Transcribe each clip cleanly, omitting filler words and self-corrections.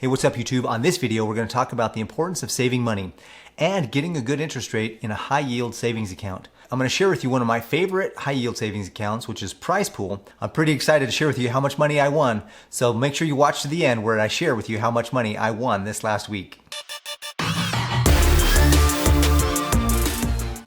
Hey, what's up YouTube? On this video, we're going to talk about the importance of saving money and getting a good interest rate in a high yield savings account. I'm going to share with you one of my favorite high yield savings accounts, which is Prizepool. I'm pretty excited to share with you how much money I won. So make sure you watch to the end where I share with you how much money I won this last week.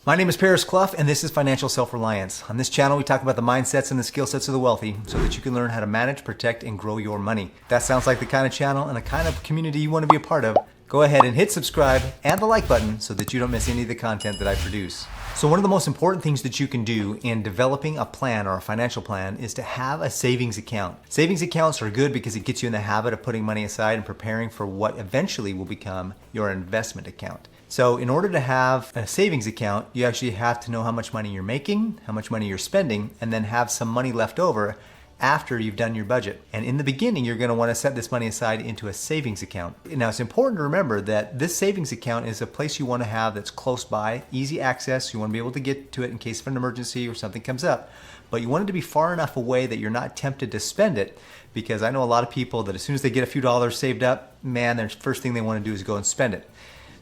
My name is Paris Clough, and this is Financial Self-Reliance. On this channel, we talk about the mindsets and the skill sets of the wealthy so that you can learn how to manage, protect, and grow your money. If that sounds like the kind of channel and the kind of community you want to be a part of, go ahead and hit subscribe and the like button so that you don't miss any of the content that I produce. So one of the most important things that you can do in developing a plan or a financial plan is to have a savings account. Savings accounts are good because it gets you in the habit of putting money aside and preparing for what eventually will become your investment account. So in order to have a savings account, you actually have to know how much money you're making, how much money you're spending, and then have some money left over after you've done your budget. And in the beginning, you're going to want to set this money aside into a savings account. Now, it's important to remember that this savings account is a place you want to have that's close by, easy access. You want to be able to get to it in case of an emergency or something comes up. But you want it to be far enough away that you're not tempted to spend it, because I know a lot of people that as soon as they get a few dollars saved up, man, the first thing they want to do is go and spend it.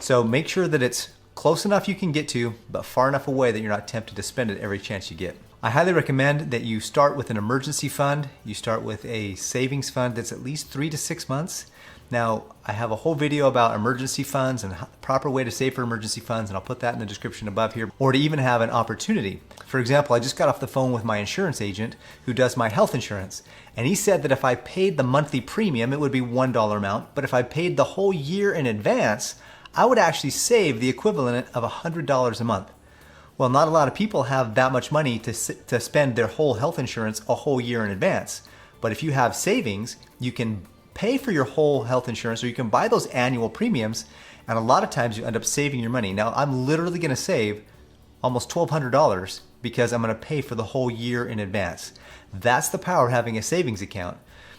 So make sure that it's close enough you can get to, but far enough away that you're not tempted to spend it every chance you get. I highly recommend that you start with an emergency fund. You start with a savings fund that's at least 3 to 6 months. Now, I have a whole video about emergency funds and the proper way to save for emergency funds, and I'll put that in the description above here, or to even have an opportunity. For example, I just got off the phone with my insurance agent who does my health insurance, and he said that if I paid the monthly premium, it would be $1 amount, but if I paid the whole year in advance, I would actually save the equivalent of $100 a month. Well, not a lot of people have that much money to spend their whole health insurance a whole year in advance. But if you have savings, you can pay for your whole health insurance, or you can buy those annual premiums, and a lot of times you end up saving your money. Now, I'm literally going to save almost $1,200 because I'm going to pay for the whole year in advance. That's the power of having a savings account.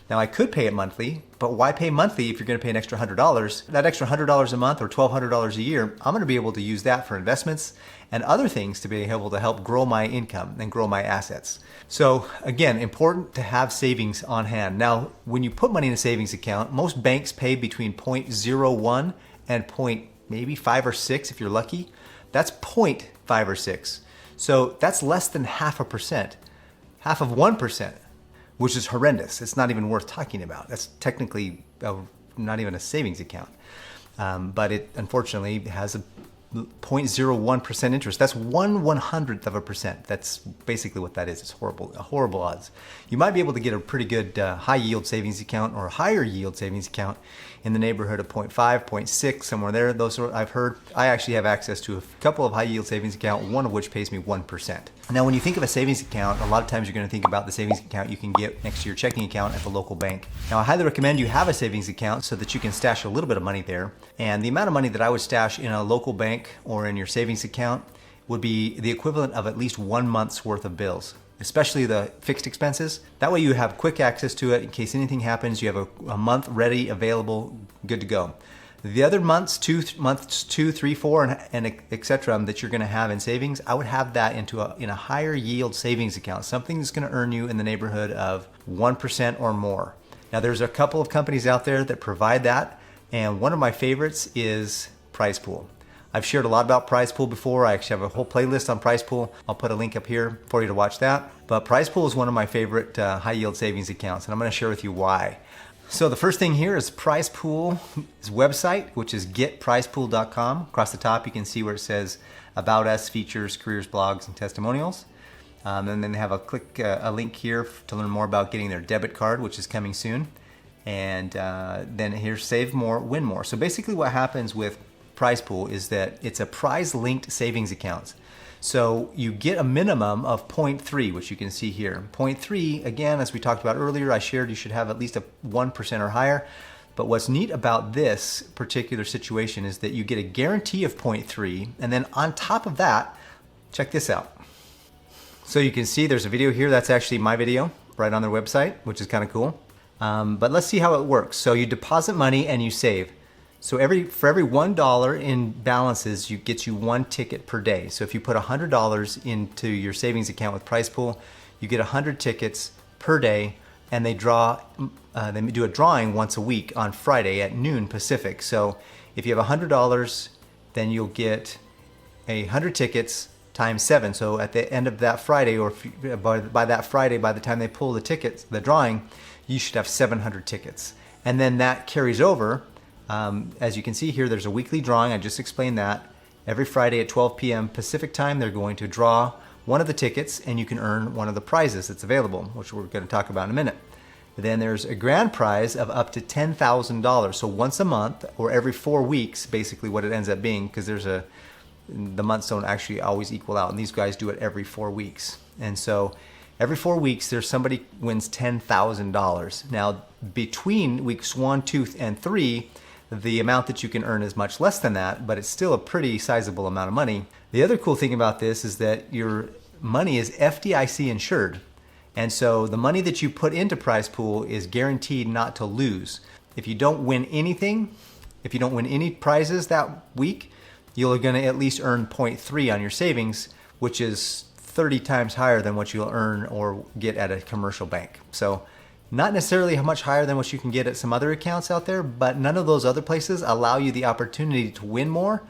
Now, I could pay it monthly, but why pay monthly if you're going to pay an extra $100? That extra $100 a month or $1,200 a year, I'm going to be able to use that for investments and other things to be able to help grow my income and grow my assets. So again, important to have savings on hand. Now, when you put money in a savings account, most banks pay between 0.01 and maybe 5 or 6 if you're lucky. That's 0.5 or 6. So that's less than 0.5%, half of 1%. Which is horrendous. It's not even worth talking about. That's technically not even a savings account. But it unfortunately has a 0.01% interest. That's 1/100%. That's basically what that is. It's horrible odds. You might be able to get a pretty good high yield savings account or a higher yield savings account in the neighborhood of 0.5, 0.6, somewhere there. Those are, I've heard. I actually have access to a couple of high yield savings accounts, one of which pays me 1%. Now, when you think of a savings account, a lot of times you're going to think about the savings account you can get next to your checking account at the local bank. Now, I highly recommend you have a savings account so that you can stash a little bit of money there. And the amount of money that I would stash in a local bank or in your savings account would be the equivalent of at least 1 month's worth of bills, especially the fixed expenses. That way you have quick access to it in case anything happens. You have a month ready, available, good to go. The other months, months 2, 3, 4, and etc. that you're going to have in savings, I would have that in a higher yield savings account, something that's going to earn you in the neighborhood of 1% or more. Now, there's a couple of companies out there that provide that, and one of my favorites is Prizepool. I've shared a lot about Prizepool before. I actually have a whole playlist on Prizepool. I'll put a link up here for you to watch that. But Prizepool is one of my favorite high yield savings accounts, and I'm going to share with you why. So the first thing here is Prizepool's website, which is getprizepool.com. Across the top, you can see where it says About Us, Features, Careers, Blogs, and Testimonials. And then they have a link here to learn more about getting their debit card, which is coming soon. And then here's Save More, Win More. So basically what happens with Prizepool is that it's a prize-linked savings account. So you get a minimum of 0.3, which you can see here. 0.3, again, as we talked about earlier, I shared you should have at least a 1% or higher. But what's neat about this particular situation is that you get a guarantee of 0.3, and then on top of that, check this out. So you can see there's a video here. That's actually my video right on their website, which is kind of cool. But let's see how it works. So you deposit money and you save. So for every $1 in balances, gets you 1 ticket per day. So if you put $100 into your savings account with Prizepool, you get 100 tickets per day and they do a drawing once a week on Friday at noon Pacific. So if you have $100, then you'll get 100 tickets times 7. So at the end of that Friday, or by that Friday, by the time they pull the tickets, the drawing, you should have 700 tickets. And then that carries over. As you can see here, there's a weekly drawing. I just explained that. Every Friday at 12 p.m. Pacific time, they're going to draw one of the tickets, and you can earn one of the prizes that's available, which we're going to talk about in a minute. Then there's a grand prize of up to $10,000. So once a month, or every 4 weeks, basically what it ends up being, because the months don't actually always equal out, and these guys do it every 4 weeks. And so every 4 weeks, there's somebody wins $10,000. Now, between weeks 1, 2, and 3, the amount that you can earn is much less than that, but it's still a pretty sizable amount of money. The other cool thing about this is that your money is FDIC insured. And so the money that you put into Prizepool is guaranteed not to lose. If you don't win anything, if you don't win any prizes that week, you're going to at least earn 0.3 on your savings, which is 30 times higher than what you'll earn or get at a commercial bank. So not necessarily how much higher than what you can get at some other accounts out there, but none of those other places allow you the opportunity to win more.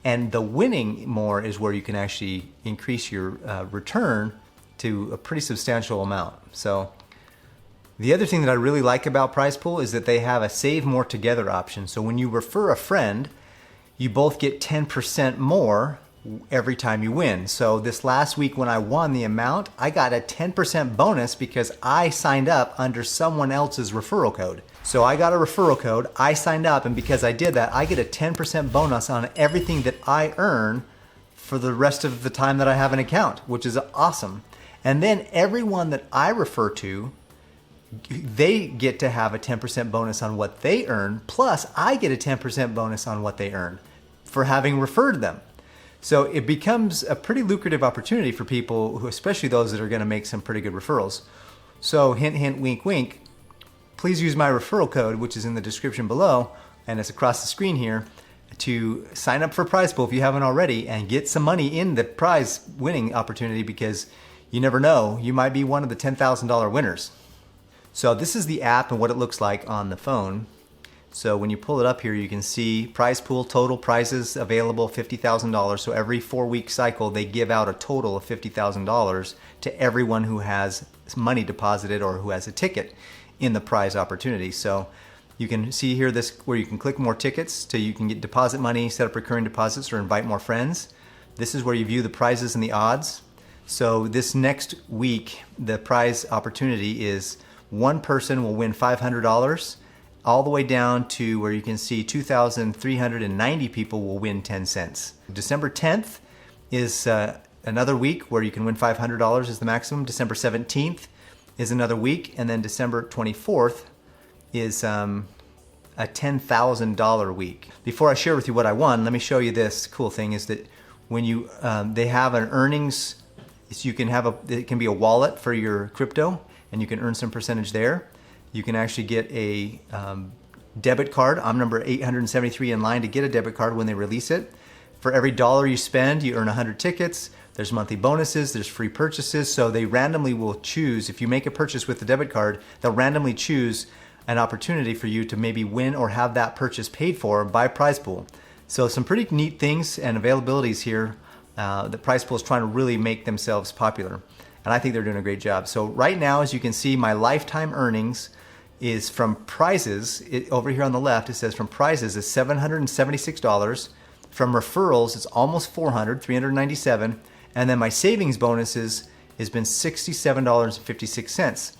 And the winning more is where you can actually increase your return to a pretty substantial amount. So the other thing that I really like about Prizepool is that they have a save more together option. So when you refer a friend, you both get 10% more every time you win. So this last week when I won the amount, I got a 10% bonus because I signed up under someone else's referral code. So I got a referral code, I signed up, and because I did that, I get a 10% bonus on everything that I earn for the rest of the time that I have an account, which is awesome. And then everyone that I refer to, they get to have a 10% bonus on what they earn, plus I get a 10% bonus on what they earn for having referred them. So it becomes a pretty lucrative opportunity for people, who, especially those that are going to make some pretty good referrals. So hint, hint, wink, wink, please use my referral code, which is in the description below, and it's across the screen here, to sign up for Prizepool if you haven't already and get some money in the prize winning opportunity, because you never know, you might be one of the $10,000 winners. So this is the app and what it looks like on the phone. So when you pull it up here, you can see Prizepool total prizes available $50,000. So every 4 week cycle, they give out a total of $50,000 to everyone who has money deposited or who has a ticket in the prize opportunity. So you can see here this where you can click more tickets so you can get deposit money, set up recurring deposits, or invite more friends. This is where you view the prizes and the odds. So this next week, the prize opportunity is one person will win $500, all the way down to where you can see 2,390 people will win 10 cents. December 10th is another week where you can win $500 is the maximum. December 17th is another week, and then December 24th is a $10,000 week. Before I share with you what I won, let me show you this cool thing is that when you they have an earnings, so you can have it can be a wallet for your crypto, and you can earn some percentage there. You can actually get a debit card. I'm number 873 in line to get a debit card when they release it. For every dollar you spend, you earn 100 tickets. There's monthly bonuses, there's free purchases. So they randomly will choose, if you make a purchase with the debit card, they'll randomly choose an opportunity for you to maybe win or have that purchase paid for by Prizepool. So some pretty neat things and availabilities here that Prizepool is trying to really make themselves popular. And I think they're doing a great job. So right now, as you can see, my lifetime earnings is from prizes. Over here on the left, it says from prizes is $776. From referrals, it's almost $400, $397. And then my savings bonuses has been $67.56.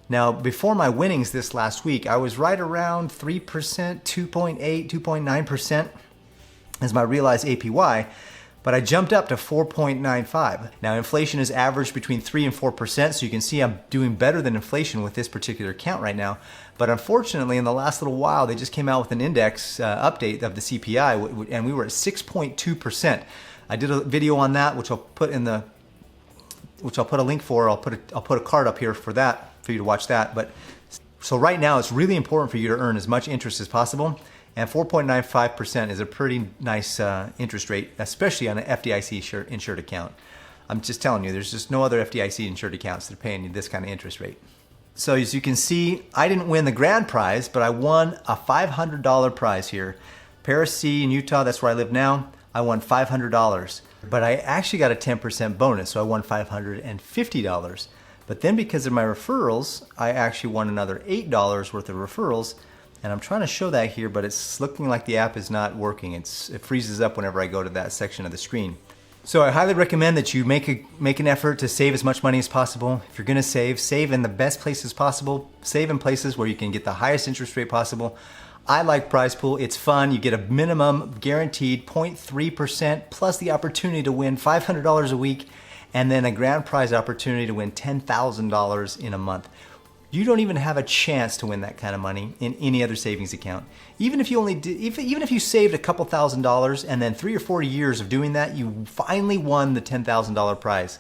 Now, before my winnings this last week, I was right around 3%, 2.8, 2.9% as my realized APY. But I jumped up to 4.95. Now inflation is averaged between 3 and 4%, so you can see I'm doing better than inflation with this particular account right now. But unfortunately, in the last little while, they just came out with an index update of the CPI, and we were at 6.2%. I did a video on that, which I'll put a link for. I'll put a card up here for that for you to watch that. But so right now, it's really important for you to earn as much interest as possible. And 4.95% is a pretty nice interest rate, especially on an FDIC insured account. I'm just telling you, there's just no other FDIC insured accounts that are paying you this kind of interest rate. So as you can see, I didn't win the grand prize, but I won a $500 prize here. Paris C in Utah, that's where I live now, I won $500. But I actually got a 10% bonus, so I won $550. But then because of my referrals, I actually won another $8 worth of referrals. And I'm trying to show that here, but it's looking like the app is not working. It freezes up whenever I go to that section of the screen. So I highly recommend that you make an effort to save as much money as possible. If you're gonna save in the best places possible. Save in places where you can get the highest interest rate possible. I like Prizepool, it's fun. You get a minimum guaranteed 0.3% plus the opportunity to win $500 a week and then a grand prize opportunity to win $10,000 in a month. You don't even have a chance to win that kind of money in any other savings account. Even if you saved a couple $1,000s and then 3 or 4 years of doing that, you finally won the $10,000 prize.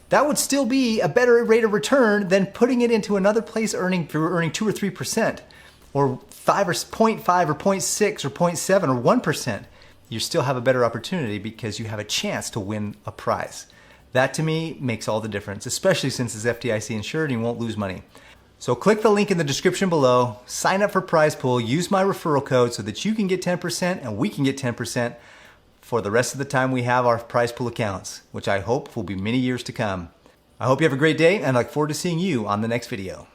That would still be a better rate of return than putting it into another place earning 2 or 3%, or 5 or 0.5 or 0.6 or 0.7 or 1%. You still have a better opportunity because you have a chance to win a prize. That to me makes all the difference, especially since it's FDIC insured and you won't lose money. So click the link in the description below, sign up for Prizepool, use my referral code so that you can get 10% and we can get 10% for the rest of the time we have our Prizepool accounts, which I hope will be many years to come. I hope you have a great day and I look forward to seeing you on the next video.